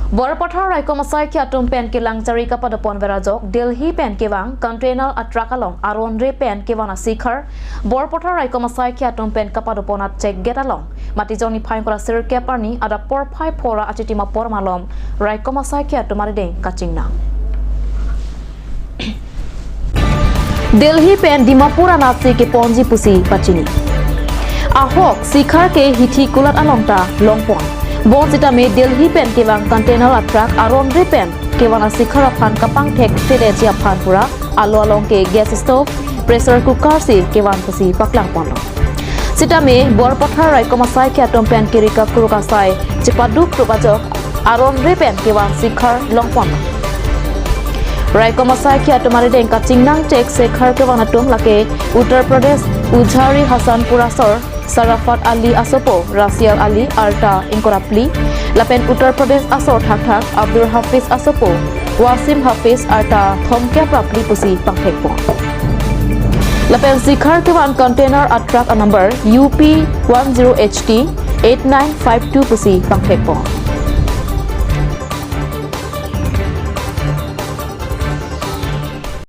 Borpotha Raikomasai Kiatum Pen Kilang Jarika Padapon Verajok, Delhi Pen Kivang, Container at Trakalong, Aronre Pen Kivana Sikar, Borpotha Raikomasai Kiatum Pen Kapadopon at Check Get Along, Matizoni Pine Kora Sir Keparni, at a poor pipe pora Achitima Pormalom, Raikomasai Kiatumaride, Kachingna. Delhi Pen Dimapura Nasi ke Ponji Pusi, Pachini. Ahok, Sikar ke Hiti Kulat Alongta, Longpon. Bon sita me Delhi Pen kewang container atrak aron pen kewana sikhara phan kapang thek tele chia phan pura alo along ke gas stove pressure cooker si kewan pasi paklang pon sita me Borpotha Raikomasai Kiatum Pen kirika kuruka sai chipaduk prubajok aron pen kewan sikhar longpon Raikomasai Kiatumari den kachingnang tek sekhar kewana tum lake Uttar Pradesh Ujhari Hasanpura sor Sarafat Ali Asopo, Rasial Ali Arta Inkorapli, Lapen Uttar Pradesh Asor Thak Abdul Hafiz Asopo, Wasim Hafiz Arta Thomkya Prapli Pusi Pangthekpo. Lapen Sikhar Kewan Container at Truck number UP 10HT 8952 Pusi Pangthekpo.